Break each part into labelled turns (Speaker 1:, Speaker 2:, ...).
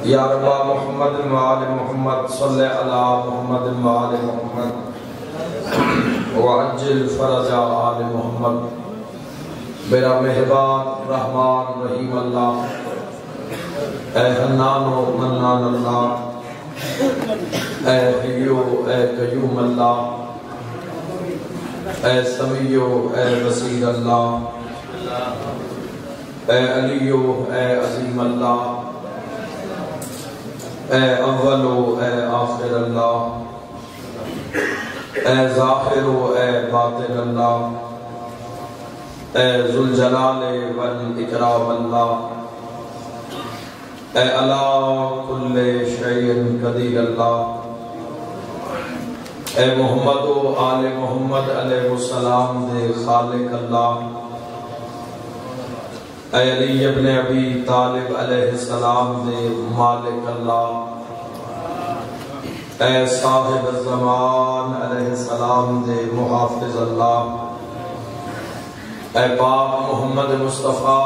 Speaker 1: یا رب محمد وآل محمد صلی علی محمد وآل محمد وعجل فرج آل محمد۔ میرا مہربان رحمان رحیم اللہ، اے حنان و منان اللہ، اے حیو اے قیوم اللہ، اے سمیع اے بصیر اللہ، اے علی اے عظیم اللہ، اے اول اے آخر اللہ، اے ظاہر اے باطن اللہ، اے ذوالجلال والاکرام اللہ، اے علی کل شیء قدیر اللہ، اے محمد و آل محمد علیہ السلام دے خالق اللہ، اے علی ابن ابی طالب علیہ السلام دے مالک اللہ، اے صاحب الزمان علیہ السلام دے محافظ اللہ، اے پاک محمد مصطفیٰ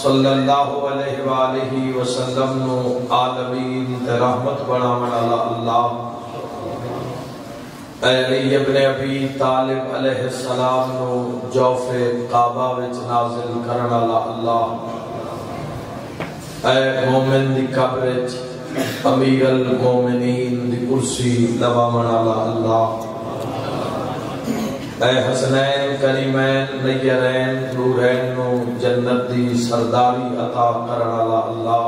Speaker 1: صلی اللہ علیہ وآلہ وسلم نو عالمین تے رحمت بناون والا اللہ، اے علی ابن ابی طالب علیہ السلام نو جوف کعبہ وچ نازل کرن والا اللہ، اے مومن دی قبر وچ امیر المومنین دی کرسی لواون والا اللہ، اے حسنین کریمین نیرین نورین نو جنت دی سرداری عطا کرن والا اللہ،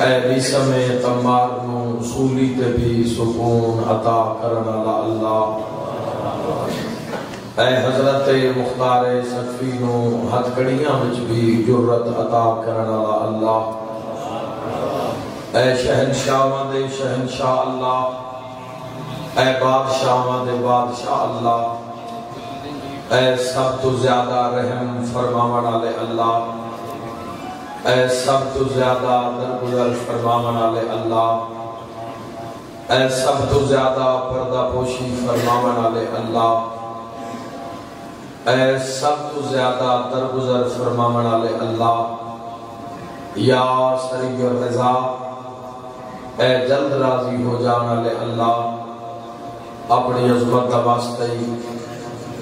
Speaker 1: اے بیسم تمار نو سولی تے بھی سکون عطا کرن والا اللہ، اے حضرت مختار صفی نو ہتھ کڑیاں وچ بھی جرت عطا کرن والا اللہ، اے شہنشاہاں دے شہنشاہ اللہ، اے بادشاہاں دے بادشاہ اللہ، اے سب تو زیادہ رحم فرماون والے اللہ، اے سب تو زیادہ درگزر فرماون والے اللہ، اے سب تو زیادہ پردہ پوشی فرماون والے اللہ، اے سب تو زیادہ درگزر فرماون والے اللہ، یا سریع الرضا، اے جلد راضی ہو جان والے اللہ، اپنی عظمت دا واسطے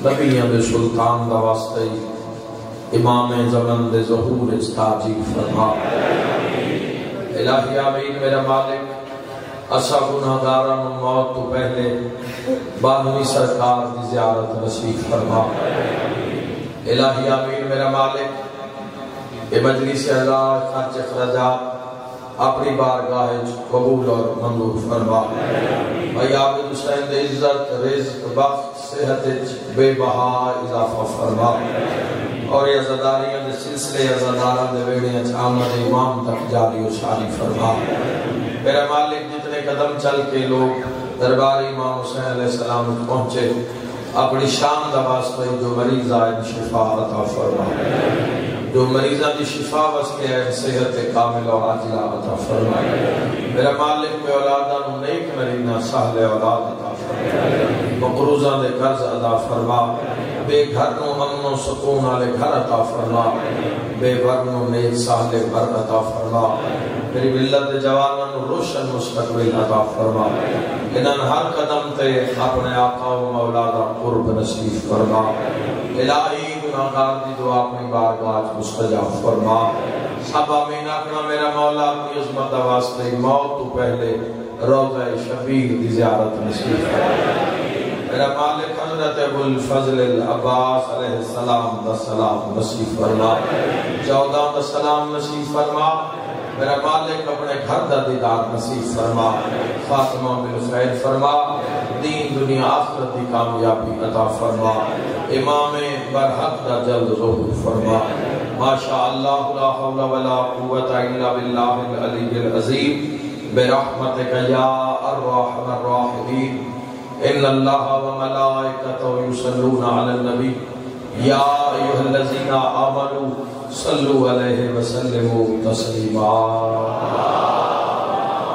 Speaker 1: نبیوں دے سلطان دا واسطے امام زمن دے ظہور استاجی فرما۔ الہی آمین۔ میرا مالک اسا گناہگاراں نوں موت تو پہلے بانوی سرکار دی زیارت نصیب فرما۔ الہی آمین۔ میرا مالک اے مجلس اللہ خرچ اخراجات اپنی بارگاہ قبول اور منظور فرما۔ اے عابد حسین دے عزت رزق بخت صحت بے بہا اضافہ فرما، اور یہ عزاداریاں دے سلسلے عزاداراں دے ویڑیاں آمد امام تک جاری و ساری فرما۔ میرا مالک جتنے قدم چل کے لوگ دربار امام حسین علیہ السلام پہنچے، اپنی شان دا واسطے جو مریض آئے شفا عطا فرما، جو مریضہ دی شفا واسطے ہے صحت کامل و عاجلہ عطا فرما۔ میرا مالک بے اولادہ نو نیک نرینہ سہل اولاد عطا فرما، مقروضہ دے قرض ادا فرما، بے گھر نو امن و سکون والے گھر عطا فرما، بے گھر نو نیک سہل گھر عطا فرما، میری ملت جوانوں نو روشن مستقبل عطا فرما، انہاں ہر قدم تے اپنے آقا و مولا دا قرب نصیب فرما۔ الہی گناہگار دی دعا اپنی بارگاہ مستجاب فرما۔ سب آمین آخنا۔ میرا مولا اپنی عظمت دا واسطے موت تو پہلے روضہ شبیر دی زیارت نصیب فرما۔ میرا مالک حضرت ابو الفضل العباس علیہ السلام دا سلام نصیب فرما، 14 دا سلام نصیب فرما۔ میرا مالک اپنے گھر دا دیدار نصیب فرما، خاتمہ بالخیر فرما، دین دنیا آخرت دی کامیابی عطا فرما، امام برحق دا جلد ظہور فرما۔ ماشاء اللہ لا حول ولا قوة الا باللہ العلی العظیم، برحمتک یا ارحم الراحمین۔ ان اللہ وملائکتہ یصلون علی النبی یا ایھا الذین آمنوا صلوا علیہ وسلموا تسلیما۔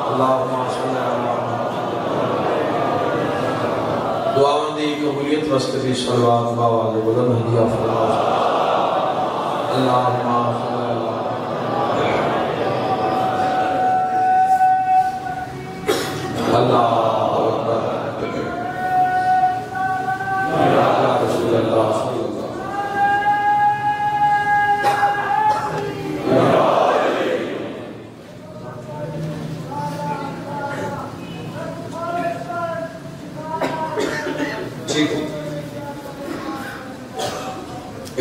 Speaker 1: اللہم صلی علی دعاؤں دی قبولیت واسطے بھی صلوات باوال بلند ہدیہ فرما۔ اللہم صلی علی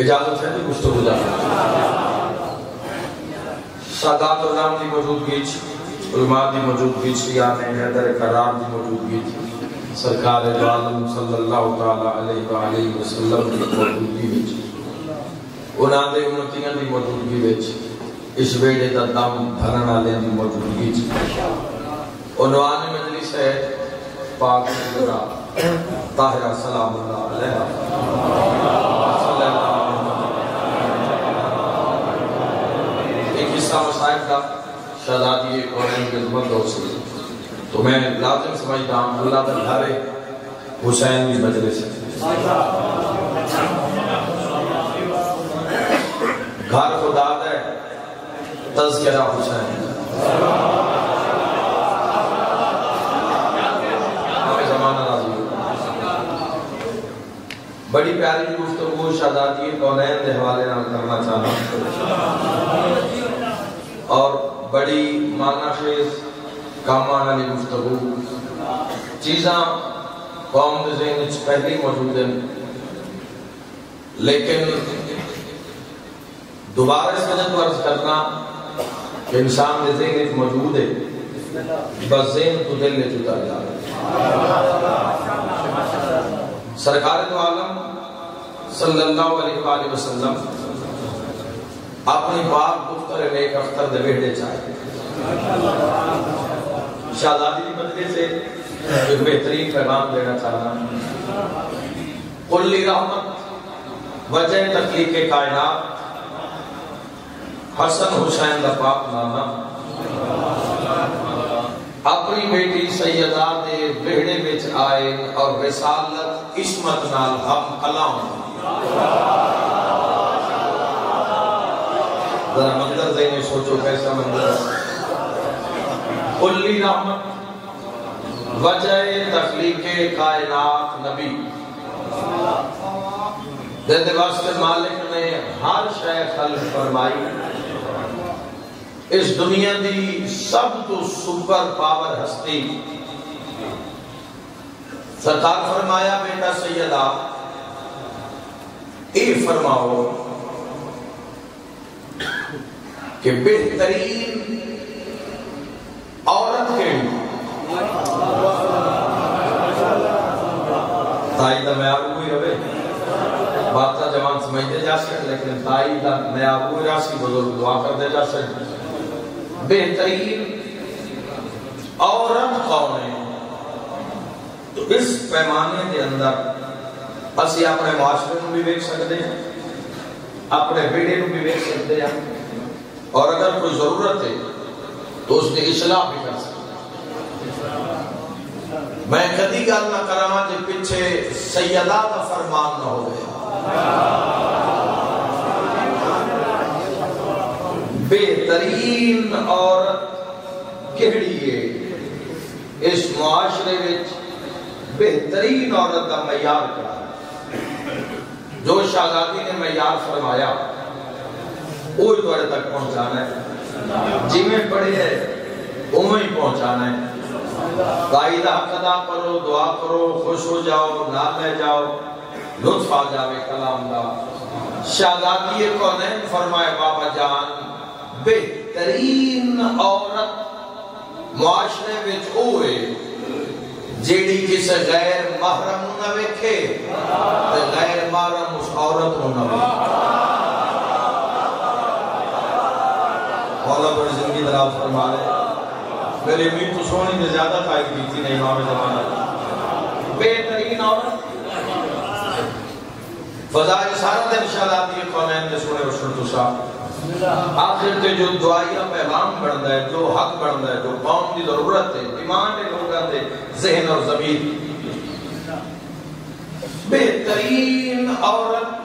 Speaker 1: اجازت ہے کہ گفتگو سادات علام دی موجودگی علماء دی موجودگی یعنی حیدر کرام دی موجودگی سرکار دو عالم صلی اللہ تعالی علیہ وآلہ وسلم دی موجودگی انہاں دے امتیاں دی موجودگی اس ویڑے دا دم بھرن والے دی موجودگی عنوان مجلس ہے پاک سورہ طاہرہ سلام اللہ علیہ مسائل کا شہزادی قرآن کے زبان دو سے تو میں لازم سمجھتا ہوں اللہ کا گھر حسین کی مجلس ہے گھر خدا ہے تذکرہ حسین ہمیں زمانہ راضی بڑی پیاری گفتگو شہزادی قرآن کے حوالے نہ کرنا چاہتا اور بڑی معنی خیز کامان علی گفتگو چیزاں قوم دے ذہن پہلی موجود ہیں لیکن دوبارہ اس وجہ تو عرض کرنا کہ انسان دے ذہن موجود ہے بس ذہن تو دل لے چکا جا سرکار دو عالم صلی اللہ علیہ وآلہ وسلم اپنی بات گفتر نیک اختر دے بیٹے چاہے شہزادی کی بدلے سے ایک بہترین پیغام دینا چاہنا کلی رحمت وجہ تخلیق کائنات حسن حسین دا پاک نانا اپنی بیٹی سیدہ دے بیڑے بچ آئے اور رسالت عصمت نال ہم کلام ذرا منظر ذہنی سوچو کیسا منظر کلی رحمت وجہ تخلیق کائنات نبی دے واسطے مالک نے ہر شے خلق فرمائی اس دنیا دی سب تو سپر پاور ہستی سرکار فرمایا بیٹا سیدہ اے فرماؤ کہ بہترین عورت کے تائی دا میں آبو ہی رہے باتہ جوان سمجھتے جا سکتے لیکن تائی دا میں آبو ہی راسی بزرگ دعا کر دے جا سکتے بہترین عورت کون ہے تو اس پیمانے کے اندر اسی اپنے معاشرے کو بھی بیک سکتے ہیں اپنے بیڑے کو بھی بیک سکتے ہیں اور اگر کوئی ضرورت ہے تو اس نے اصلاح بھی کر سکتا میں کدی گل نہ کراں جے پیچھے سیدہ کا فرمان نہ ہو گیا بہترین عورت کہڑی ہے اس معاشرے وچ بہترین عورت کا معیار کیا جو شہزادی نے معیار فرمایا وہی تھوڑے تک پہنچانا ہے جی میں پڑھے ہے اوہیں ہی پہنچانا ہے قائدہ حق ادا کرو دعا کرو خوش ہو جاؤ نہ لے جاؤ لطف آ جاوے کلام دا شہزادی کونین فرمائے بابا جان بہترین عورت معاشرے وچ ہوئے جیڑی کسے غیر محرم نہ ویکھے تے غیر محرم اس عورت نہ ویکھے مولا بڑی زندگی دراز فرما رہے میری امید تو سونی نے زیادہ تائید کی تھی نہیں امام زمانہ بہترین عورت فضائل سارا دن شہزادی قونین نے سنے وشن تو صاحب آخر تے جو دعائیہ پیغام بڑھتا ہے جو حق بڑھتا ہے جو قوم کی ضرورت ہے ایمان کے لوگوں کے ذہن اور ضمیر بہترین عورت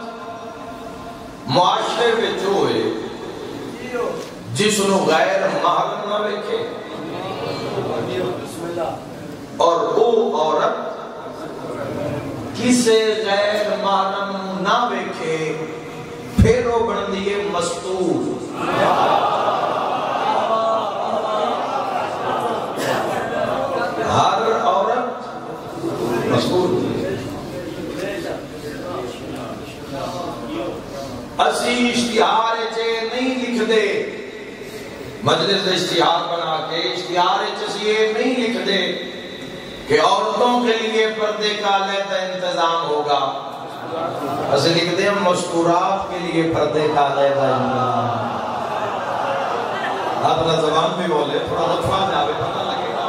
Speaker 1: معاشرے میں جو ہے جس نو غیر محرم نہ ویکھے اور وہ عورت کسے غیر محرم نہ ویکھے پھر وہ بن دیئے مستور ہر عورت مستور اسی اشتہار نہیں لکھ دے، مجلس اشتہار بنا کے اشتہار یہ نہیں لکھ دے کہ عورتوں کے لیے پردے کا علیحدہ انتظام ہوگا، اسے لکھ دے ہم مستورات کے لیے پردے کا علیحدہ انتظام۔ آپ اپنا زبان بھی بولے، تھوڑا لطفہ جاوے پتہ لگے گا۔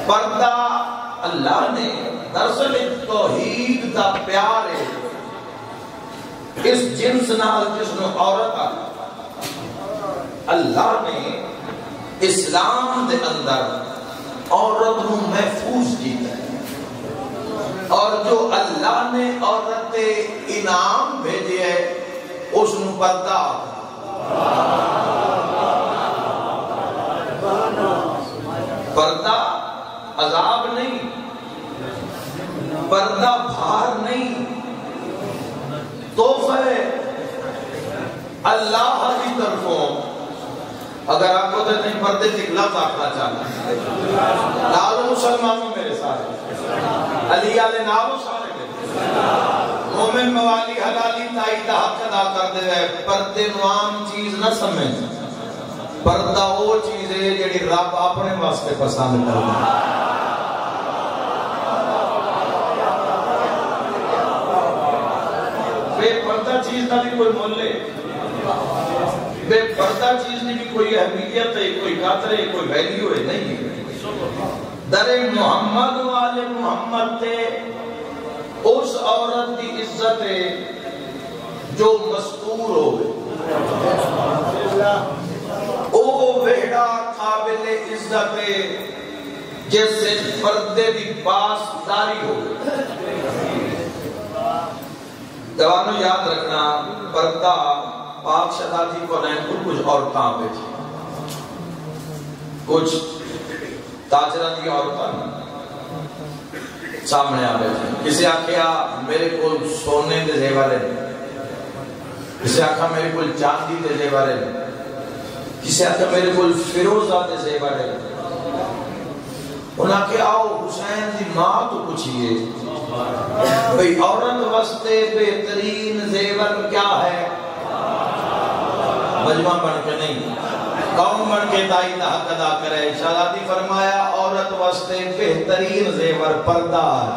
Speaker 1: پردہ اللہ نے دراصل توحید دا پیار ہے اس جنس نال جس نے عورت آ، اللہ نے اسلام دے اندر عورت کو محفوظ کیتا ہے، اور جو اللہ نے عورت انعام بھیجے ہے اس نے پردہ، پردہ عذاب نہیں، پردہ بھار نہیں، تحفہ اللہ کی طرفوں۔ اگر آپ کو نہیں پردے سے ایک لفظ آکھنا چاہتا ہے، لالو مسلمانوں میرے ساتھ علی علیہ نالو سارے مومن موالی حلالی تائید حق ادا کر دے رہے، پردے نوام چیز نہ سمجھ، پردہ وہ چیز ہے جڑی رب اپنے واسطے پسند کر دے۔ بے پردہ چیز کا بھی کوئی مول ہے، بے پردہ چیز کی بھی کوئی اہمیت ہے، کوئی قدر ہے، کوئی ویلیو ہے نہیں ہے۔ در محمد والے محمد تے اس عورت کی عزت ہے جو مستور ہوئے، او ویڑا قابل عزت ہے جس سے پردے دی پاس داری ہوئے۔ جوانوں یاد رکھنا، پردہ پاک شہادتی کونین کو کچھ عورتاں بیٹھی، کچھ تاجرہ دی عورتاں سامنے آ بیٹھی، کسی آکھیا میرے کو سونے دے زیورے، کسی آکھا میرے کو چاندی دے زیورے، کسی آکھا میرے کو فیروزہ دے زیورے۔ انہاں کہ آؤ حسین دی ماں تو پوچھئے بھئی عورت واسطے بہترین زیور کیا ہے؟ مجمع بن کے نہیں، قوم بن کے تائید حق ادا کرے۔ شہزادی فرمایا عورت واسطے بہترین زیور پردہ ہے۔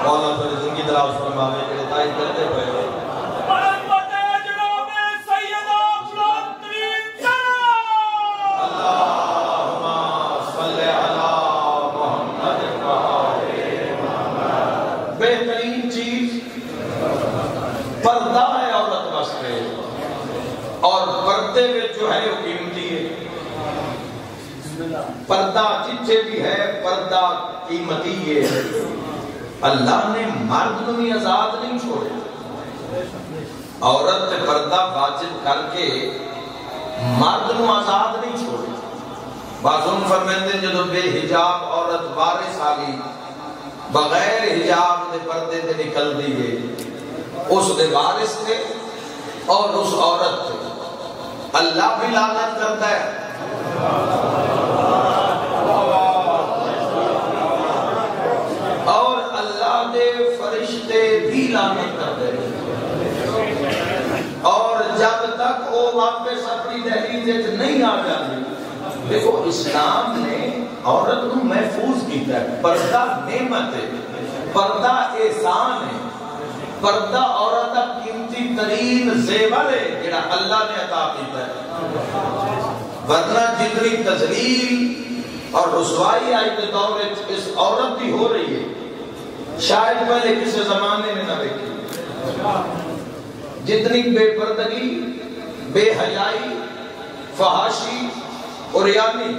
Speaker 1: مولا پر زندگی دراز فرماوے کہ تائید کرتے پہے بہترین چیز پردہ ہے عورت واسطے، اور پردے میں جو ہے وہ قیمتی ہے۔ پردہ جتھے بھی ہے پردہ قیمتی ہے۔ اللہ نے مرد بھی آزاد نہیں چھوڑے، عورت تے پردہ واجب کر کے مرد نو آزاد نہیں چھوڑے۔ بعضوں فرماتے جدو بے حجاب عورت وارث آگئی بغیر حجاب دے پردے تے نکل دیئے، اس دے وارث تھے اور اس عورت تھے، اللہ بھی لعنت کرتا ہے۔ اور اللہ دے فرشتے بھی لعنت کرتے ہیں، اور جب تک وہ واپس اپنی دہلیز نہیں آ جاتی۔ دیکھو اسلام نے عورت کو محفوظ کیتا ہے، پردہ نعمت ہے، پردہ احسان ہے، پردہ عورت کا قیمتی ترین زیور ہے جڑا اللہ نے عطا کیتا ہے۔ ورنہ جتنی تذلیل اور رسوائی آئی کے دور اس عورت کی ہو رہی ہے شاید پہلے کسی زمانے میں نہ دیکھی۔ جتنی بے پردگی، بے حیائی، فحاشی اور یعنی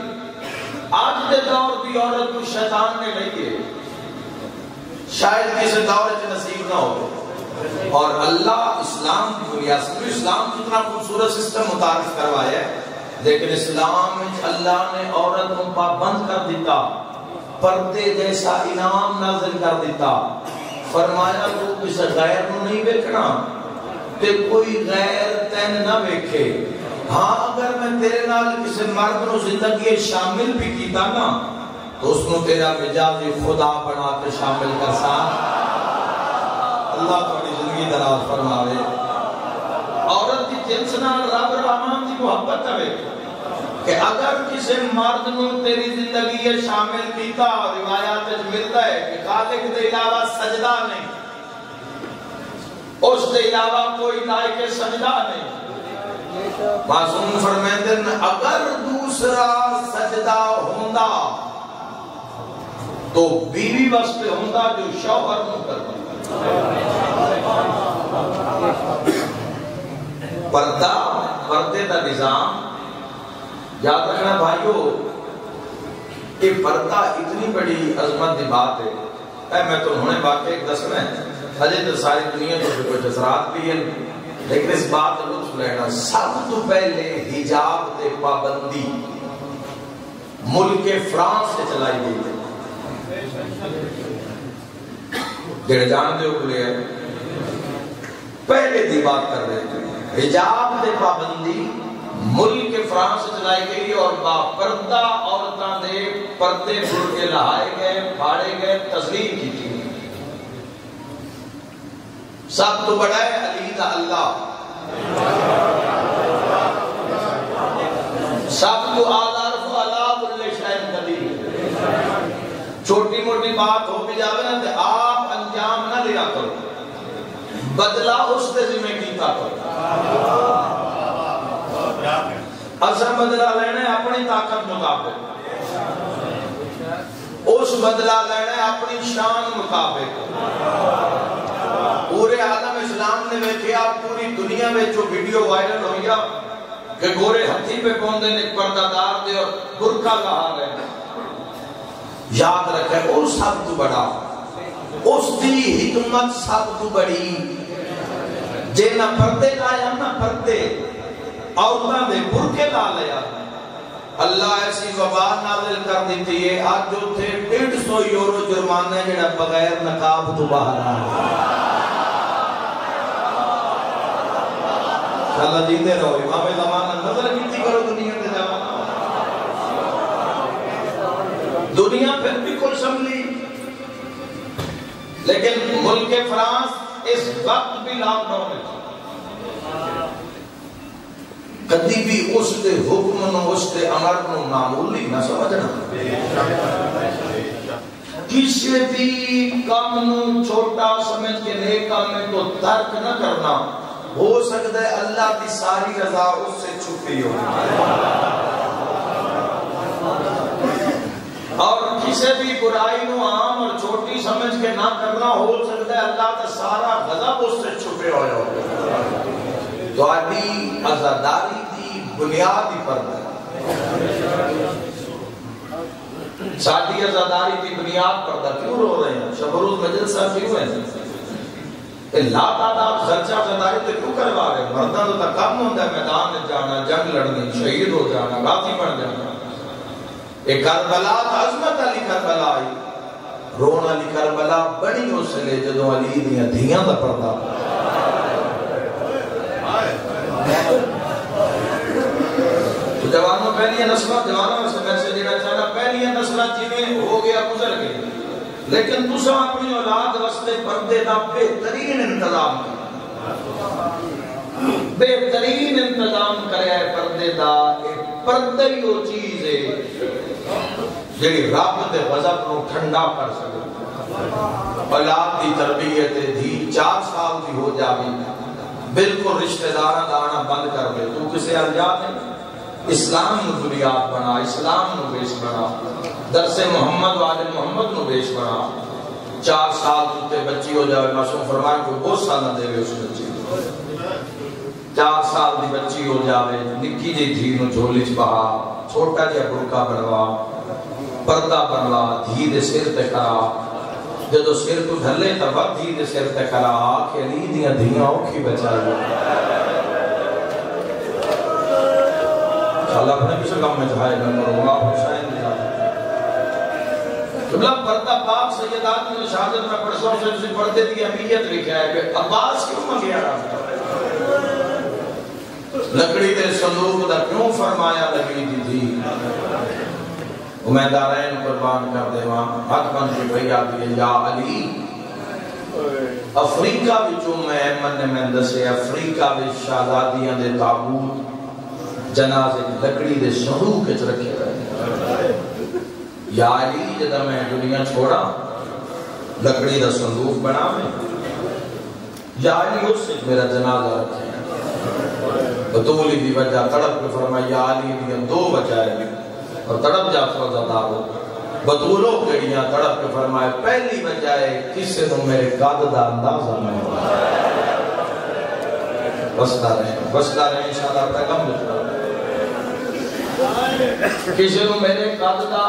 Speaker 1: آج کے دور بھی عورت کو شیطان نے لئیے، شاید کسی دور سے نصیب نہ ہو۔ اور اللہ اسلام کی بنیاد سے اسلام کتنا خوبصورت سسٹم متعارف کروایا ہے، لیکن اسلام میں اللہ نے عورت کو پابند کر دیتا، پردے جیسا انعام نازل کر دیتا۔ فرمایا تو کسی غیر کو نہیں بیکھنا، تے کوئی غیر تین نہ بیکھے۔ ہاں اگر میں تیرے نال کسی مرد نو زندگی شامل بھی کیتا نا، تو اس نے تیرا مجازی خدا بنا کے شامل کر سا. اللہ تھوڑی زندگی دراز فرماوے. عورت کی جنس نال رب رحمان کی محبت ہے کہ اگر کسی مرد نو تیری زندگی شامل کیتا، روایات ملتا ہے کہ خالق دے علاوہ سجدہ نہیں، اس دے علاوہ کوئی لائق سجدہ نہیں. معصوم فرمائتے ہیں اگر دوسرا سجدہ ہوندا تو بیوی واسطے ہوندا جو شوہر نو کرتا. پردے دا نظام یاد رکھنا بھائیو کہ پردہ اتنی بڑی عظمت دی بات ہے. میں تو ہونے واقعہ ایک دسنا ہے، حجے تو ساری دنیا تو کوئی اثرات بھی ہیں، لیکن اس بات لطف لینا. سب تو پہلے حجاب تے پابندی ملک فرانس سے چلائی گئی ہے. جڑے جان دے اگلے ہیں پہلے دی بات کر رہے تھے. حجاب تے پابندی ملک فرانس سے چلائی گئی اور با پردہ عورتاں دے پردے کھل کے لہائے گئے، پھاڑے گئے، تسلیم کی تھی. سب تو بڑا ہے علی دا اللہ، سب تو آدھار فعلا کل شاہد قدیر. چھوٹی موٹی بات ہو بھی جاوے نا تو آپ انجام نہ لیا کرو، بدلہ اس دے ذمہ کیتا کرو. اصل بدلہ لینے اپنی طاقت مطابق، اس بدلہ لینے اپنی شان مطابق. پورے عالم اسلام نے دیکھا، پوری دنیا میں جو ویڈیو وائرل ہو گیا کہ گورے ہتھی پہ پوندے نے پردہ دار دے اور برقع کہا گئے. یاد رکھے وہ سب تو بڑا، اس دی حکمت سب تو بڑی. جے نہ پردے لایا نہ پردے عورتاں دے برقعے لا لیا، اللہ ایسی وبا نازل کر دیتی ہے. آج جو تھے 150 یورو جرمانہ جڑا بغیر نقاب تو باہر آیا. اللہ جیتے رہو. امام زمانہ نظر کیتی کرو دنیا کے زمانہ. دنیا پھر بھی کچھ سمجھی، لیکن ملک فرانس اس وقت بھی لاک ڈاؤن ہے. کدی بھی اس دے حکم نو اس دے امر نو معمولی نہ سمجھنا. کسی بھی کام نو چھوٹا سمجھ کے نیک کام میں تو ترک نہ کرنا. ہو سکتا ہے اللہ کی ساری رضا اس سے چھپی ہو. اور کسی بھی برائی نو عام اور چھوٹی سمجھ کے نہ کرنا، ہو سکتا ہے اللہ کا سارا غضب اس سے چھپے ہوئے ہو. تہاڈی عزاداری دی بنیادی پردہ، ساری عزاداری دی بنیاد پردہ. کیوں رو رہے ہیں؟ شب روز مجلسہ کیوں ہے؟ لا تعداد خرچہ عزاداری تو کیوں کروا رہے ہیں؟ مردہ تو کم ہوتا ہے میدان میں جانا، جنگ لڑنی، شہید ہو جانا، غازی بن جانا. ایک کربلا عظمت علی کربلا آئی، رون علی کربلا بڑی اس لئے جدو علی دیاں دھیاں دا پردہ. تو جوانوں پہلی نسلہ، جوانوں میں سے میں سے دینا چاہنا، پہلی نسلہ جنہیں ہو گیا گزر گئی، لیکن تسا اپنی اولاد واسطے پردے دا بہترین انتظام کرنا. بہترین انتظام کرے پردے دا. پردہ ہی وہ چیز ہے جڑی رب دے غضب نو ٹھنڈا کر سکے. اولاد دی تربیت دی 4 سال دی ہو جاوی، بالکل رشتہ داراں دا آنا بند کر دے. تو کسے انجام ہے؟ اسلام نو بنیاد بنا، اسلام نو بیس بنا، درس محمد والے محمد نو بیس بنا. 4 سال تے بچی ہو جائے، معصوم فرمائے کوئی بہت سال نہ دے اس بچی. 4 سال دی بچی ہو جائے، نکی جی دھی نو جھولی چ بہا، چھوٹا جہا برقع بنوا، پردہ بنوا، دھی دے سر تے کرا. جدو سر تو ڈھلے تا وقت دھی دے سر تے کرا، آکھ علی دیاں دھیاں اوکھی بچائی. اللہ اپنے بھی سکم میں جہائے نمبر اللہ حسین دیا. جبلا پردہ پاک سیدات میں شہادت میں پرسوں سے اسی پردے دی اہمیت لکھا ہے کہ عباس کیوں منگیا رہا؟ لکڑی دے صندوق دا کیوں فرمایا لگی دی تھی؟ امیدارین قربان کر دے وہاں حق بن کے بھئی آتی ہے یا علی افریقہ بچوں میں احمد نے میں دسے افریقہ بچ شہزادیاں دے تابوت جنازے لکڑی دے صندوق وچ رکھے رہے یا علی جدا میں دنیا چھوڑا لکڑی دا صندوق بنا میں یا علی اس سے میرا جنازہ رکھے بطولی دی وجہ تڑپ کے فرمایا یا علی دی دو بچائے اور تڑپ جاتا زدہ ہو بطولوں کیڑیاں تڑپ کے فرمائے پہلی بجائے کسے نو میرے قد دا اندازہ میں بستا رہے انشاءاللہ پیغام لکھا کسے نو میرے قد دا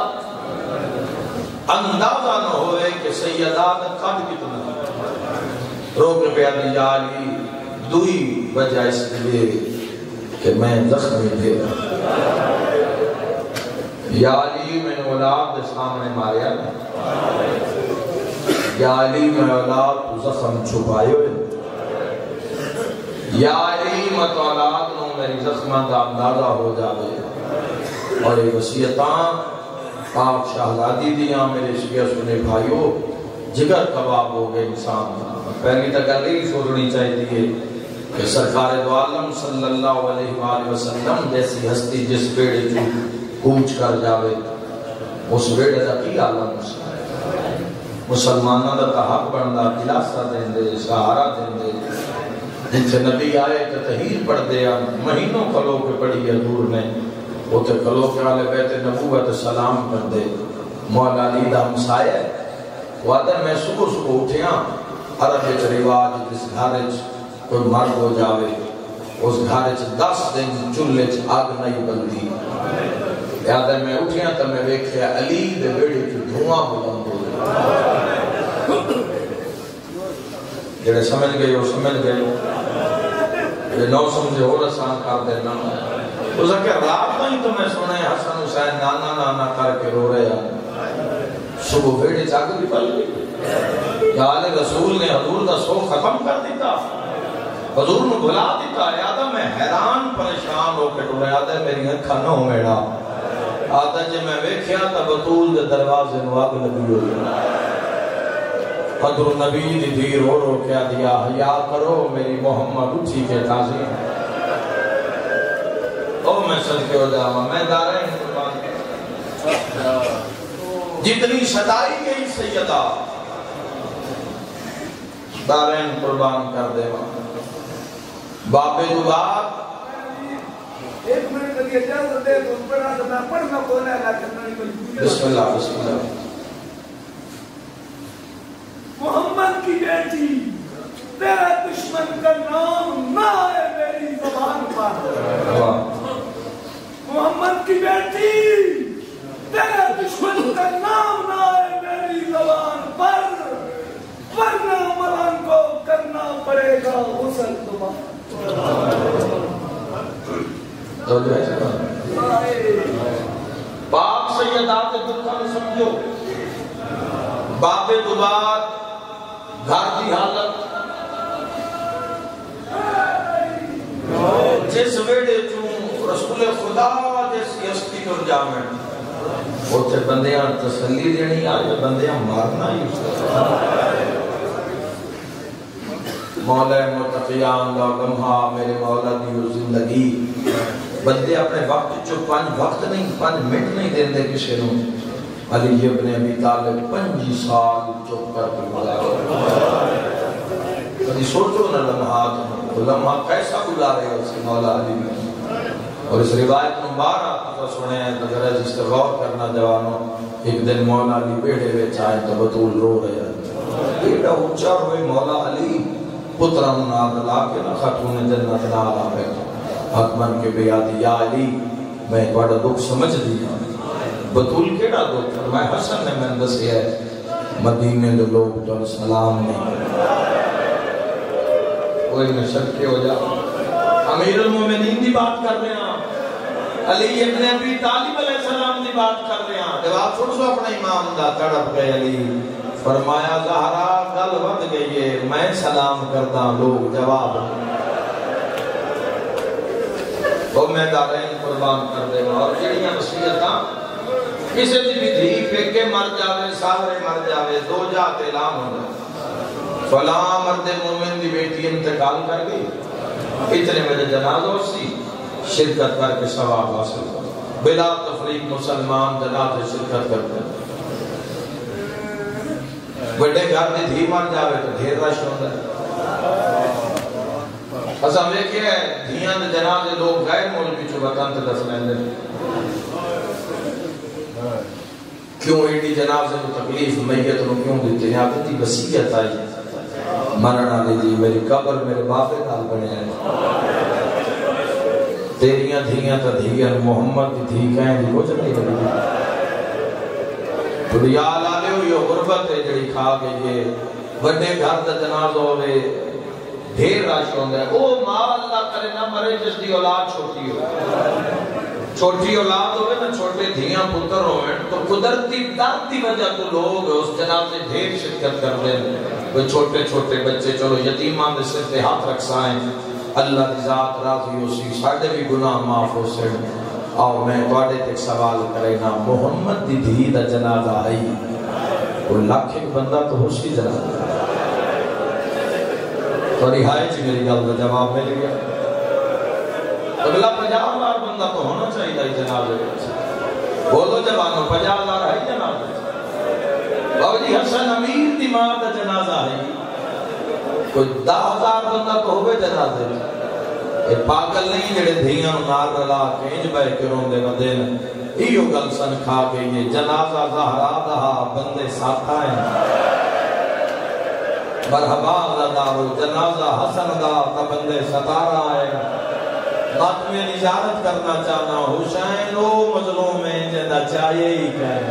Speaker 1: اندازہ نہ ہوئے کہ سیدات قد کتنا روک پہ دی یا علی دوئی وجہ اس لیے کہ میں زخمی تھے یا علی میں اولاد دے سامنے ماریا یا علی میں اولاد تو زخم چھپائے ہوئے یا علی میں تو اولاد نو میری زخمہ دا اندازہ ہو جاوے اور یہ وسیعتاں پاک شہزادی دیاں میرے شکیہ سنے بھائیو جگر کباب ہو گئے انسان پہلی تک علی سوچنی چاہیے کہ سرکار دو عالم صلی اللہ علیہ وآلہ وسلم جیسی ہستی جس پیڑے جو کوچ کر جاوے اس بیڑے دا کی عالم مسلمانہ دا حق بندہ دلاسہ دیں دے سہارا دیں دے جن سے نبی آئے کہ تحیر پڑھ دے مہینوں کلو کے پڑھی ہے دور میں وہ تے کلو کے آلے بیت نبوت سلام کر دے مولا علی دا ہمسائے وعدہ میں صبح اٹھیاں عرب وچ رواج جس گھارج کوئی مرد ہو جاوے اس گھارج 10 دن چولے چ آگ نہیں بلدی یاد ہے میں اٹھیاں تو میں ویکھیا علی دے بیڑے کی دھواں بلند ہو جڑے سمجھ گئے وہ سمجھ گئے یہ نو سمجھے اور آسان کر دینا اس کہ رات نہیں تو میں سنے حسن حسین نانا نانا کر کے رو رہے ہیں صبح بیڑے جاگ بھی پل گئی یا آل رسول نے حضور دا سو ختم کر دیتا حضور نے بھلا دیتا یاد ہے میں حیران پریشان ہو کے ٹورے یاد ہے میری انکھا نہ ہو میڑا آتا جے میں ویکھیا تا بطول دے دروازے نواگ نبی ہو قدر نبی دی دیر ہو رو کیا دیا حیا کرو میری محمد اٹھی کے تازی او میں صدقے ہو جاوا میں دارین قربان جتنی شدائی گئی سیدہ دارین قربان کر دے باب دوبار
Speaker 2: ایک منٹ لگی اجازت دے تو پڑھا تو میں پڑھنا بولا ہے
Speaker 1: بسم اللہ بسم اللہ
Speaker 2: محمد کی بیٹی تیرا دشمن کا نام نہ آئے میری زبان پر محمد کی بیٹی تیرا دشمن کا نام نہ آئے میری زبان پر ورنہ ملان کو کرنا پڑے گا غسل تمہارا
Speaker 1: پاک سیدات دکھا میں سمجھو باب دوبار گھر کی حالت جس ویڑے چون رسول خدا جیسی ہستی کر جامع ہوتے بندیاں تسلی دینی آئے بندیاں مارنا ہی مولا متقیان دا گمہا میرے مولا دیو زندگی بندے اپنے وقت جو 5 وقت نہیں 5 منٹ نہیں دیں دے کسی نو علی ابن ابی طالب 5 سال چپ کر کے گزارا کبھی سوچو نہ لمحات لمحہ کیسا گزارے اس کی مولا علی میں اور اس روایت میں بارہ تو سنے ہیں تو ذرا جس سے غور کرنا جوانوں ایک دن مولا علی بیڑے ہوئے چاہیں تو بطول رو رہے ہیں بیٹا اونچا ہوئے مولا علی پتران ناد لا کے نہ خاتون جنت نہ آلا بیٹا حکمن کے بیادی یا علی میں بڑا دکھ سمجھ دیا بطول کیڑا دکھ میں حسن نے میں دسی ہے مدینے دے لوگ تو سلام نہیں کوئی میں شک کے ہو جا امیر المومنین دی بات کر رہے ہیں علی ابن ابی طالب علیہ السلام دی بات کر رہے ہیں جواب سن سو اپنا امام دا تڑپ گئے علی فرمایا زہرا گل ود گئی ہے میں سلام کرتا لوگ جواب وہ میں دارین قربان کر دے اور جڑیاں وصیتاں کسی دی بھی دھی پیکے مر جاوے سارے مر جاوے دو جات اعلان ہو جائے فلاں مرد مومن دی بیٹی انتقال کر گئی اتنے میرے جنازہ سی شرکت کر کے ثواب حاصل بلا تفریق مسلمان جنازے شرکت کرتے ہیں بڑے گھر میں دھی مر جاوے تو ڈھیر رش ہوتا ہے اسا ویکھے دھیاں دے جنازے لوگ غیر ملکی چو وطن تے دس لیندے کیوں ایڈی جنازے کو تکلیف میت نو کیوں دیتے ہیں آپ کی وصیت آئی مرنا دی دی میری قبر میرے باپ نال بنے ہیں تیریاں دھیاں تا دھیاں محمد دی دھی کہیں دی کچھ نہیں بنی دنیا لالے ہو یہ غربت ہے جڑی کھا کے یہ بڑے گھر دا جنازہ ہوئے ڈھیر راش ہوندہ ہے او ماں اللہ کرے نہ مرے جس دی اولاد چھوٹی ہو چھوٹی اولاد ہوئے نہ چھوٹے دھیاں پتر ہوئے تو قدرتی دانتی وجہ تو لوگ اس جنازے ڈھیر شرکت کر دیں وہ چھوٹے چھوٹے بچے چلو یتیمان دے سر تے ہاتھ رکھسائیں اللہ دی ذات راضی ہو سی ساڑھے بھی گناہ معاف ہو سے آؤ میں توڑے تک سوال کرے نا محمد دی دھی دا جنازہ آئی وہ لاکھ ایک بندہ تو ہو سی جنازہ تو رہائی چی میری گل دا جواب مل گیا اگلا 50,000 بندہ تو ہونا چاہیے تھا جنازے بولو جوانو 50,000 ہے جنازے بابا جی حسن امیر دی ماں دا جنازہ ہے کوئی 10,000 بندہ تو ہوئے جنازے اے پاگل نہیں جڑے دھیاں نار رلا کینج بے کروں دے بدین ایو گل سن کھا کے یہ جنازہ زہرا دہا بندے ساتھ آئیں مرحبا لدارو جنازہ حسن دا تا بندے ستارہ آئیں بات میں نجارت کرنا چاہنا حسین او مظلوم میں جدہ چاہیے ہی کہیں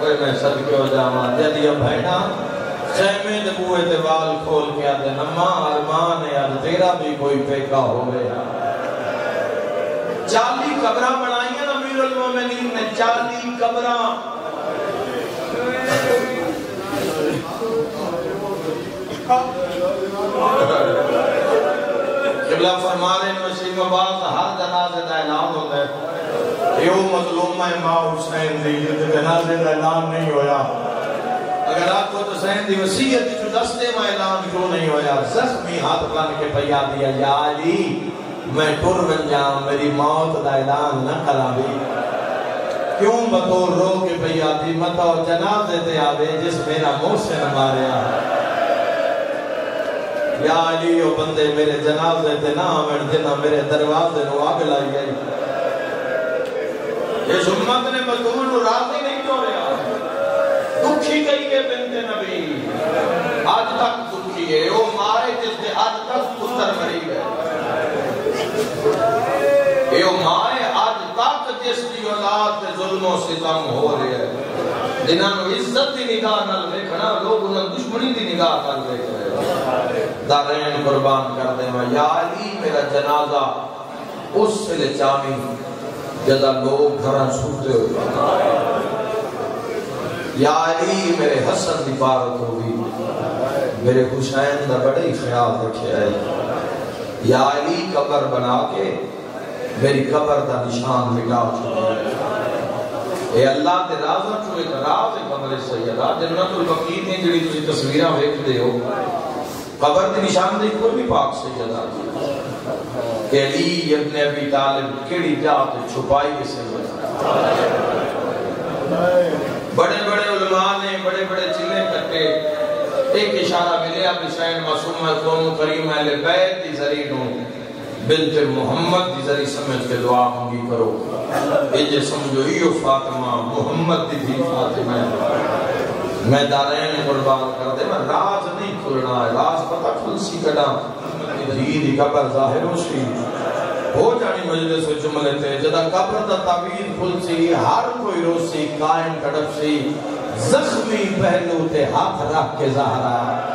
Speaker 1: کوئی میں صدقے ہو جاما جدی اب بھائینا خیمے دبوئے دیوال کھول کے آدھے نماں ارمان ہے آدھے تیرا بھی کوئی پیکا ہوئے 40 قبرہ بنائی ہیں امیر المومنین نے 40 قبرہ قبلہ فرما رہے ہیں مسیح مباز ہر جنازے دا اعلان ہوتا ہے یہ مظلوم ہے ماں حسین دی جنازے دا اعلان نہیں ہویا اگر آپ کو حسین دی وصیت جو دستے میں اعلان کیوں نہیں ہویا زخمی ہاتھ بن کے پیا دیا یا علی میں ٹر بن جاؤں میری موت دا اعلان نہ کرا بھی کیوں بطور رو کے پیا دی مطا جنازے تے آوے جس میرا محسن ماریا یا علی او بندے میرے جنازے تے نہ آمن جنہ میرے دروازے نو آگ لائی گئی اس امت نے مظلوم نو راضی نہیں کیوں رہا دکھی گئی کے بنت نبی آج تک دکھی ہے وہ مارے جس نے آج تک پتر مری گئے یہ مارے آج تک جس کی اولاد سے ظلم و ستم ہو رہے ہیں جنہاں نو عزت دی نگاہ نال دیکھنا لوگ انہاں دشمنی دی نگاہ نال دیکھ رہے ہیں دارین قربان کر دیں یا علی میرا جنازہ اس سے لے چاہمی جدا لوگ گھران سوتے ہوئے یا علی میرے حسن دی پارت ہوگی میرے حسین دا بڑے خیال رکھے آئے یا علی قبر بنا کے میری قبر دا نشان مٹا چکے اے اللہ تے رازہ چوئے راز قبر سیدہ جنت البقیع نے جڑی تجھے تصویرہ ویکھ دے ہو قبر دی نشان دے کوئی بھی پاک سیدہ کہ علی ابن ابی طالب کیڑی جات چھپائی کے سیدہ بڑے بڑے علماء نے بڑے بڑے چلے کٹے ایک اشارہ ملے اب حسین معصوم کون کریم اہل بیت دی ذریعہ بنت محمد دی ذریعہ سمجھ کے دعا مانگی کرو یہ سمجھو ایو فاطمہ محمد دی بھی فاطمہ میں دارین قربان کر دے میں راز نہیں کھلنا ہے راز پتہ کھل سی کڑا دی قبر ظاہر ہو سی ہو جانی مجلس و جملے تھے جدا قبر دا تعبیر کھل سی ہر کوئی رو سی قائم کڑپ سی زخمی پہلو تے ہاتھ رکھ کے ظاہرہ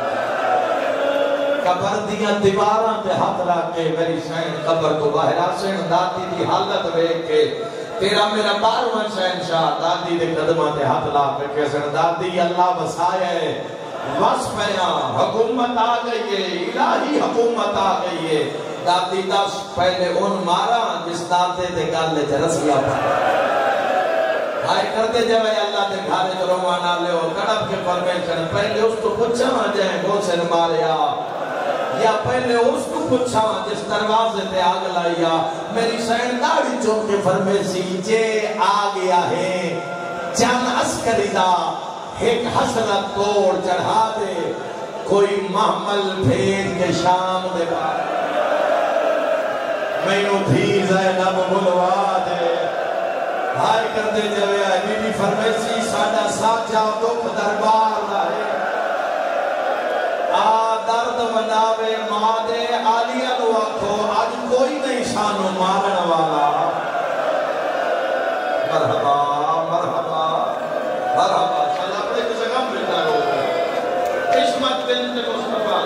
Speaker 1: قبر دیاں دیواراں تے ہاتھ رکھ کے میری شہن قبر تو باہر آسین داتی دی حالت ویک کے تیرا میرا باروان شہنشاہ دادی دے قدمہ تے ہاتھ لا کے سن دادی اللہ بسائے وصف ہے حکومت آ گئی ہے الہی حکومت آ گئی ہے داتی دس پہلے ان مارا جس داتے دے گالے جے رسیا پا ہائے کرتے جب اللہ دے گھارے جو رومانا لے ہو کڑپ کے پرمیشن پہلے اس تو پچھا جائیں گوسن ماریا یا پہلے اس کو پچھا جس دروازے تے آگ لائیا میری سین داڑی چون کے فرمیسی جے آ گیا ہے چند عسکری دا ایک حسرت توڑ چڑھا دے کوئی محمل بھید کے شام دے پا میں نو تھی زینب بلوا دے ہائے کرتے جوے آئے بی بی فرمیسی ساڑھا ساچا دکھ دربار رہے درد مناوے ماں دے آلیہ نو آکھو آج کوئی نہیں شانو مارن والا مرحبا مرحبا مرحبا شاید اپنے کسے کم ملتا ہو قسمت بنت مصطفیٰ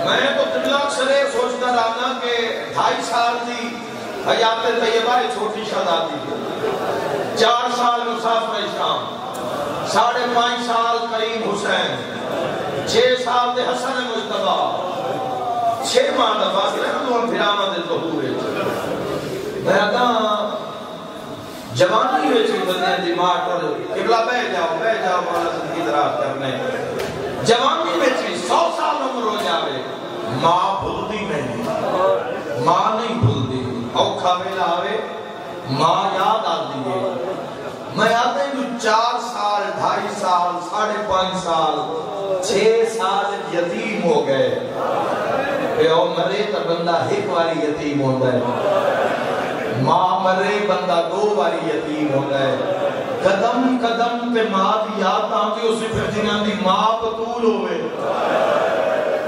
Speaker 1: میں تو قبلہ اکثر سوچتا رہنا کہ 2.5 سال دی حیات طیبہ چھوٹی شہزادی تھی 4 سال مسافر شام 5.5 سال کریم حسین 6 سال دے حسن مجتبہ 6 ماہ دفعہ ہم پھر آمد ظہور ہے میں آتا جوانی ہوئے چھے بندے دماغ اور قبلہ بہ جاؤ مولا زندگی دراز کرنے جوانی میں چھے 100 سال عمر ہو جاوے ماں بھلدی نہیں ماں نہیں بھلدی اوکھا ویلا آوے ماں یاد آتی ہے میں آتے ہیں 4 سال 2.5 سال 5.5 سال 6 سال یتیم ہو گئے اے او مرے تا بندہ ایک واری یتیم ہو گئے ماں مرے بندہ 2 واری یتیم ہو گئے قدم قدم پہ ماں دی یاد آتی اسی پھر جنہاں دی ماں بطول ہوئے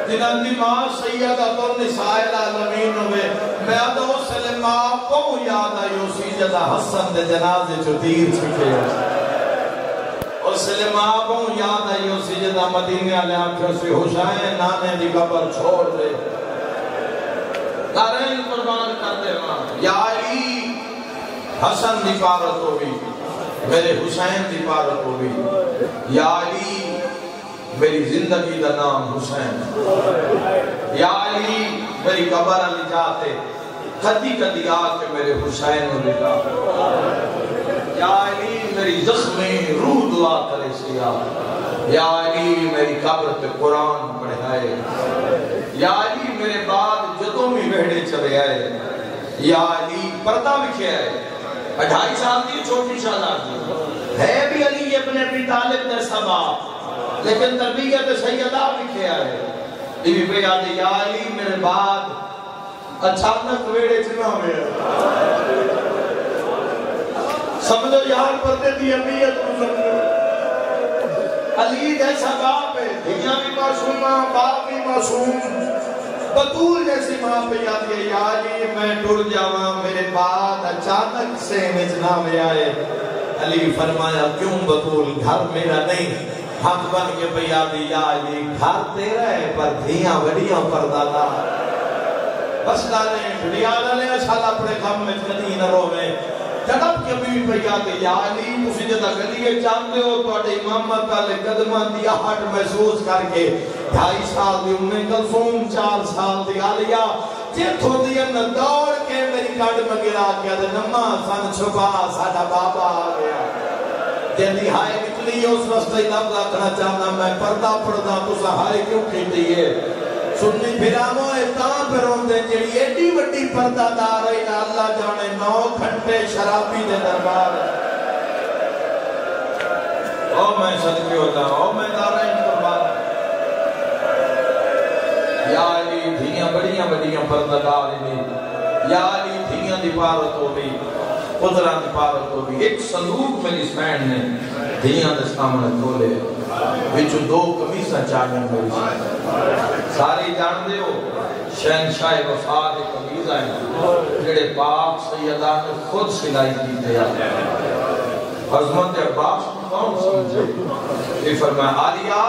Speaker 1: جنہاں دی ماں سیدہ تو نساء العالمین ہوئے میں آتا ہوں سے ماں کو یاد آئی اسی جدہ حسن دے جنازے جو تیر چھکے اس سے ماں کو یاد آئی اسی جدہ مدینے علیہ آنکھوں سے حسین نانے دی قبر چھوڑ دے دارین قربان کر دے ماں یا علی حسن دی پارت ہوئی میرے حسین دی پارت ہوئی یا علی میری زندگی دا نام حسین یا علی میری قبر علی جاتے کدی کدی آکے میرے حسین نے لکھا یا علی میری زخمی روح دعا کرے سیا یا علی میری قبر پہ قرآن پڑھائے یا علی میرے بعد جدوں بھی بہڑے چلے آئے یا علی پردہ بکھے آئے 2.5 سال کی چھوٹی شہزادی ہے بھی علی ابن ابی طالب نے سباب لیکن تربیت سیدہ بکھے آئے بی پہ یاد یا علی میرے بعد اچانک ویڑے چنا ہوئے سمجھو یار پردے دی امیت کو سمجھو علی جیسا باپ ہے دنیا بھی معصوم باپ بھی معصوم بطول جیسی ماں پہ یاد ہے یا علی میں ٹر جاواں میرے بعد اچانک سے نچنا میں آئے علی فرمایا کیوں بطول گھر میرا نہیں ہم بن کے پہ یاد ہے یا علی گھر تیرا ہے پر دھیاں وڑیاں پردادا بس ڈالیں بڑیا ڈالیں اشال اپنے غم میں جنی نہ روے جنب کے بھی پہ یاد ہے یا علی تسی جدہ گلیے جانتے ہو تو اٹھے امامت علی قدمان دی آہٹ محسوس کر کے 2.5 سال دی ام کلثوم 4 سال دی آلیہ جت ہو دی انہ دوڑ کے میری کڑ مگرا کیا دے نمہ سن چھپا ساڑھا بابا آ گیا جیدی ہائے نکلی اس رستے لب لکھنا چاہنا میں پردہ پردہ تو سہارے کیوں کھیتی ہے سننی پھرامو اتاں پر ہوندے جڑی ایڈی وڈی پردہ دار ہے اللہ جانے 9 گھنٹے شرابی دے دربار او میں صدقے ہوتا ہوں او میں دارہ ان قربان یا علی دھیاں بڑیاں پردہ دار ہیں یا علی دھیاں دی پارت ہو بھی قدران دی پارت ہو بھی ایک صندوق میری سمین نے دھیاں دے سامنے کھولے بچو 2 کمیسہ چاہیاں میری سمین ساری جان دے ہو شہنشاہ وفاد کمیز آئیں جڑے پاک سیدہ نے خود سلائی کی تھے عظمت عباس کون سمجھے یہ فرمائے آلیہ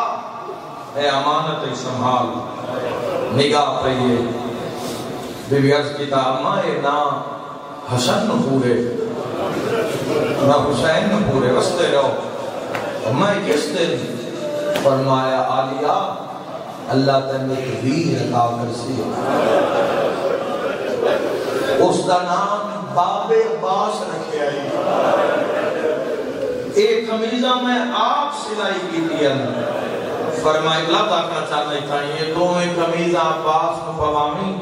Speaker 1: اے امانت سنبھال نگاہ پہیے بی بی عرض کی تا اماں اے نا حسن نہ پورے نہ حسین نہ پورے وستے رہو اماں کس دن فرمایا عالیہ اللہ تینے تغیر عطا کرسی اس دا نام باب عباس رکھے آئی ایک قمیضہ میں آپ سلائی کی دیا فرمایا اللہ تاکہ چاہنا چاہیے تو میں قمیضہ عباس کو پوامی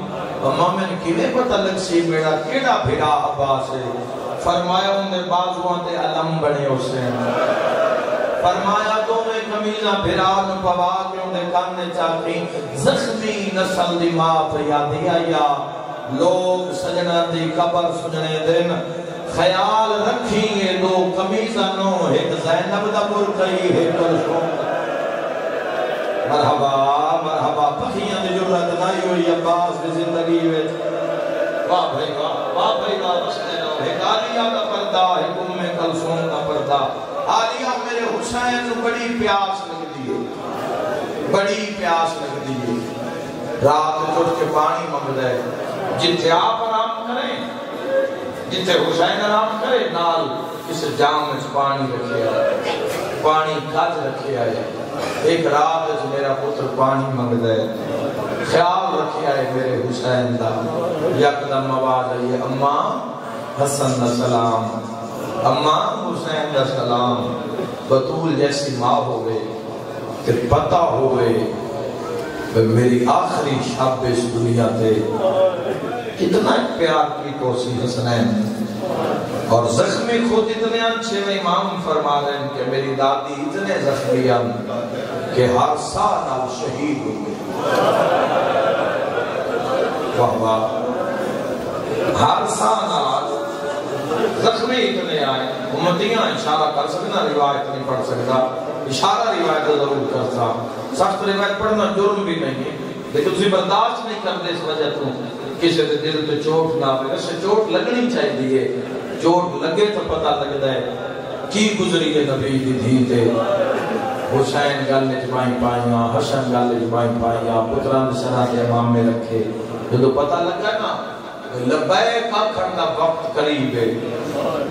Speaker 1: اما میں نے کیلے پتہ لگ سی میرا کیڑا بھیڑا عباس ہے فرمایا انہیں بازوان تے علم بنے اسے فرمایا تو میں قمیضہ بھیران پوا کے انہیں کاننے چاہتی زخمی نسل دی ماں فریادی آیا لوگ سجنہ دی قبر سجنے دن خیال رکھیں گے دو قمیضہ نو ایک زینب دا برکئی ہے کلشوں مرحبا مرحبا پکھیاں دی جرت نائی ہوئی عباس دی زندگی میں واہ بھائی واہ بسنے لو ایک عالیہ کا پردہ ایک ام کلثوم کا پردہ عالیہ میرے حسین بڑی پیاس لگ دیئے بڑی پیاس لگ دیئے رات چھوٹ کے پانی مانگ دے جتے آپ آرام کریں جتے حسین آرام کرے نال اس جام میں پانی رکھے آئے پانی کھاج رکھے آئے ایک رات میرا پتر پانی مانگ دے خیال رکھے آئے میرے حسین دا یقدم آواز آئیے اماں حسن دا سلام اماں حسین دا سلام بطول جیسی ماں ہوئے کہ پتہ ہوئے میری آخری شب اس دنیا تے کتنا پیار کی توسی حسنین اور زخمی خود اتنے اچھے میں امام فرما رہے ہیں کہ میری دادی اتنے زخمی کہ ہر سال آپ شہید ہوئے ہر سال آپ زخمی اتنے آئے امتیاں اشارہ کر سکنا روایت نہیں پڑھ سکتا اشارہ روایت ضرور کرتا سخت روایت پڑھنا جرم بھی نہیں ہے لیکن تسی برداشت نہیں کر دے اس وجہ تو کسی دل تو چوٹ نہ پڑے اسے چوٹ لگنی چاہیے چوٹ لگے تو پتہ لگتا ہے کی گزری ہے نبی دی دھی تے حسین گالے جمائیں پائیاں حسن گالے جمائیں پائیاں پتران سنا کے امام میں رکھے جو پتہ لگا نا لبائے کا کھڑنا وقت قریب ہے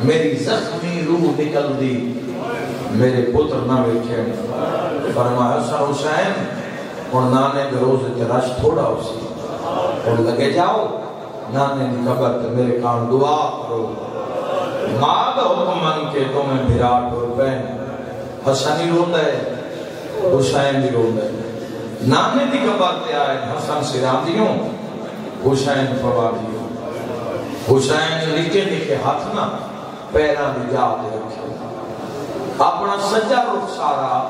Speaker 1: میری زخمی روح نکل دی میرے پتر نہ بیٹھے فرمایا حسین اور نانے کے روز رش تھوڑا اسی اور لگے جاؤ نانے کی قبر تے میرے کان دعا کرو ماں کا حکم من کے تمہیں بھراٹ اور بہن حسن ہی روتا ہے حسین بھی روتا ہے نانے کی قبر تے آئے حسن سرام دیوں حسین فوا دیوں حسین نکے نکے ہاتھ نہ پیران بھی جاتے رکھے اپنا سجا رخ سارا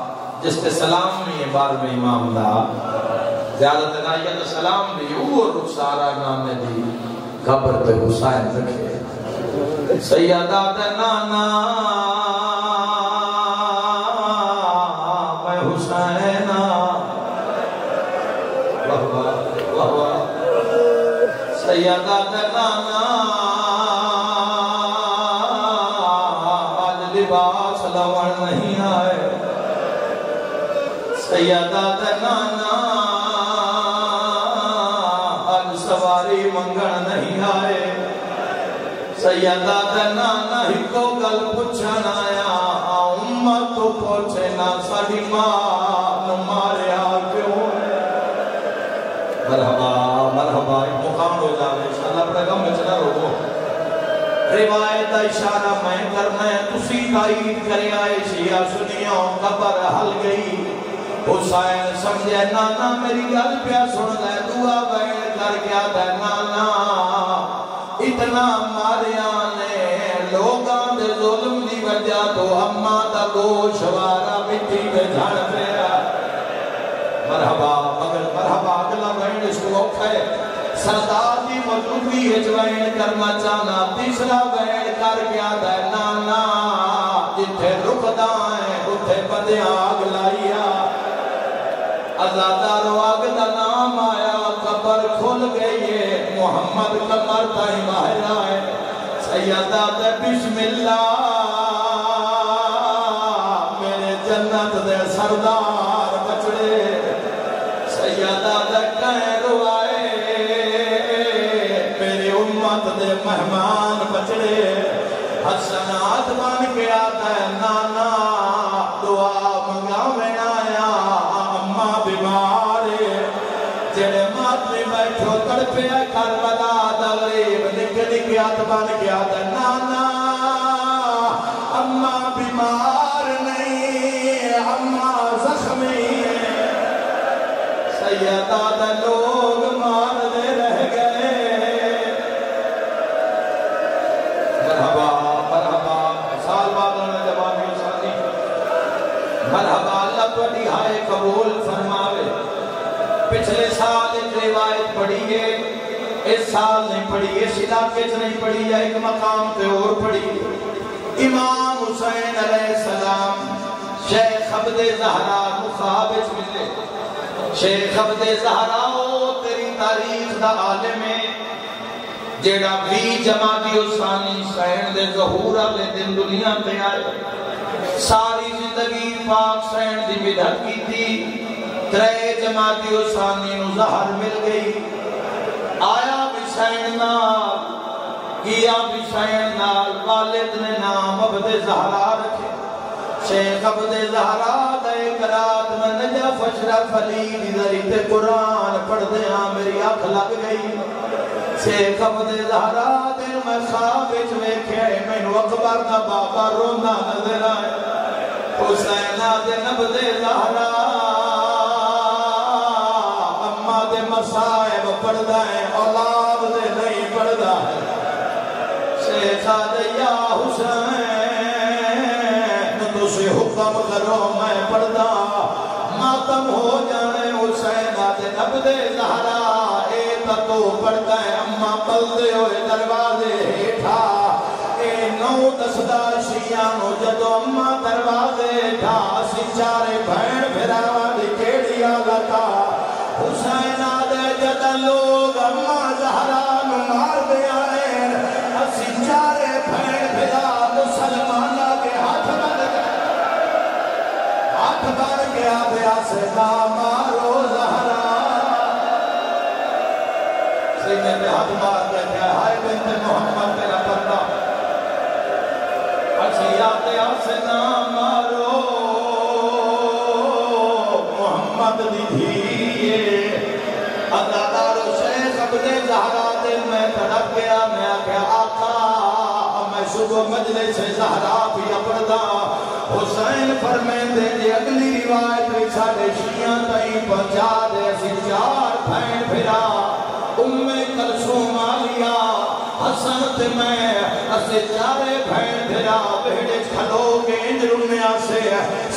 Speaker 1: جس تے سلام میں بار میں امام دا زیادت نائیت سلام بھی وہ رخ سارا امام نے دی قبر پہ حسین رکھے سیدہ نانا میں حسین سیدہ نانا آج لباس لوڑ نہیں آئے سیدہ نانا آج سواری منگن نہیں آئے سیدہ نانا ہی کو گل پچھن آیا امت تو پوچھے نہ ساڑی ماں نماریا کیوں مرحبا مرحبا ایک مقام ہو جاوے انشاءاللہ اپنے گم میں چلا رو روایت اشارہ میں کرنا ہے تسی تائید کرے آئے شیعہ سنیوں قبر حل گئی حسین سمجھے نانا میری گل پیا سن لے دعا بین کر گیا دے نانا اتنا ماریاں نے لوگاں دے ظلم دی وجہ تو اماں دا گوش وارا مٹی میں جھڑ پیا مرحبا مگر مرحبا اگلا بین اس کو اوکھا ہے سردار دی موجودگی اجوائن کرنا چاہنا تیسرا بین کر گیا دے نانا جتھے رکھدائیں اتھے بدے آگ لائیا ازادہ رو آگ دا نام آیا قبر کھل گئی ہے محمد قمر تائی باہر آئے سیدہ دے بسم اللہ میرے جنت دے سردار بچڑے سیدہ دے کہیں روائے میری امت دے مہمان بچڑے حسنات بن کے آتا ہے نانا دعا منگا میں آیا جڑے ماتمی بیٹھو تڑپے کربلا دا غریب نکے نکیات بن گیا دا نانا اماں بیمار نہیں اماں زخمی سیدہ دا لوگ مار دے رہ گئے مرحبا مرحبا سال بعد میں جوابی ساتھی مرحبا اللہ تو ہائے قبول فرماوے پچھلے سال ایک روایت پڑھی ہے اس سال نہیں پڑھی اس علاقے سے نہیں پڑھی ہے ایک مقام پہ اور پڑھی امام حسین علیہ السلام شیخ عبد زہرا مخابج ملے شیخ عبد زہرا تیری تاریخ دا عالم ہے جیڑا 20 جمادی الثانی سین دے ظہور والے دن دنیا تے آئے ساری زندگی پاک سین دی بدعت کی تھی 3 جمادی الثانی نو زہر مل گئی آیا بھی سین نال کیا بھی سین نال والد نے نام عبد زہرا رکھے شیخ عبد زہرا دے کرات میں نجف اشرف علی دی ذریعے قرآن پڑھ دیا میری آنکھ لگ گئی شیخ عبد زہرا دن میں خواب وچ ویکھے مینوں اکبر دا بابا رونا نظر آئے حسین دن عبد زہرا اماں دے مصائب پڑھدا ہے اولاد دے نہیں پڑھدا ہے شیخ دے یا حسین تو سے حکم کرو میں پڑھدا ماتم ہو جانے حسین دن عبد زہرا تو پڑھتا ہے اماں بلدے ہوئے دروازے ہیٹھا اے 9-10 شیعانو جدو اماں دروازے ہیٹھا سچارے بھین بھراوہ دی کیڑی آلتا حسین آدھے جدہ لوگ اماں زہران مار دے آئے سچارے بھین بھرا مسلمانہ کے ہاتھ بن گیا بیا سے مارو زہران میں نے ہاتھ مار دے کہ ہائے بنت محمد تیرا پردہ اچھیات آسے نام مارو محمد دی دھیئے ادادار شیخ عبد زہرا دل میں تڑپ گیا میں آگیا آقا میں صبح مجلس سے زہرا بھی اپڑتا حسین فرمین دے جی اگلی روایت بھی ساڑھے شیعہ تائیں پہنچا دے اسی 4 بھین بھرا کلثوم آلیا حسن تے میں اسے 4 بھین بھرا بہڑے کھلو کے انجرونیا سے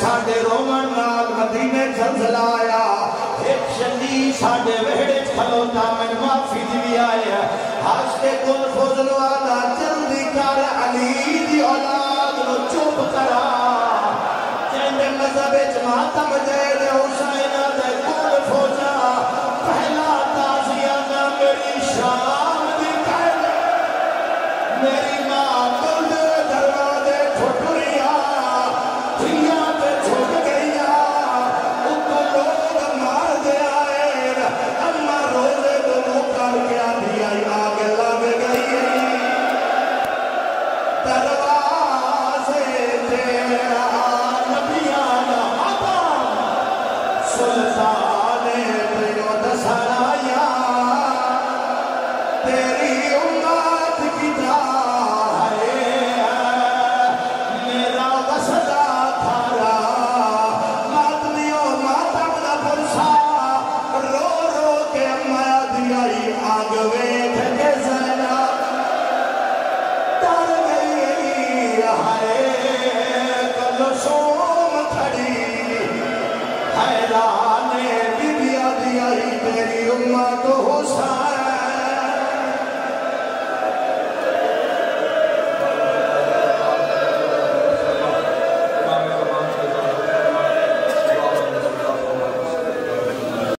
Speaker 1: ساڑھے رومن نال مدینے زلزلہ آیا ایک شدی ساڑھے بہڑے کھلو تا میں معافی دی آئے حج کے کل فضل والا جلدی کر علی دی اولاد نو چوپ کرا چندے مذہب جماعتم دے دے حسین دے کل فوجا پہلا میری شام دی کہنے میری ماں بلد دروازے ٹھٹریا دھیاں پہ چھوٹ گئیا ان کو لوگ مار دے آئے اماں روزے کو مکر کیا دیا آگے لگ گئی دروازے تیرا نبیان آباد سلطان تیرو دسرایا تیری امت کی جائے میرا وسطہ تھارا ماتمیوں ماتم دا پرسا رو رو کے اماں دیائی آگوے تھے زینا تر گئی ہائے کلثوم کھڑی حیران بی بی دیائی تیری امت حسین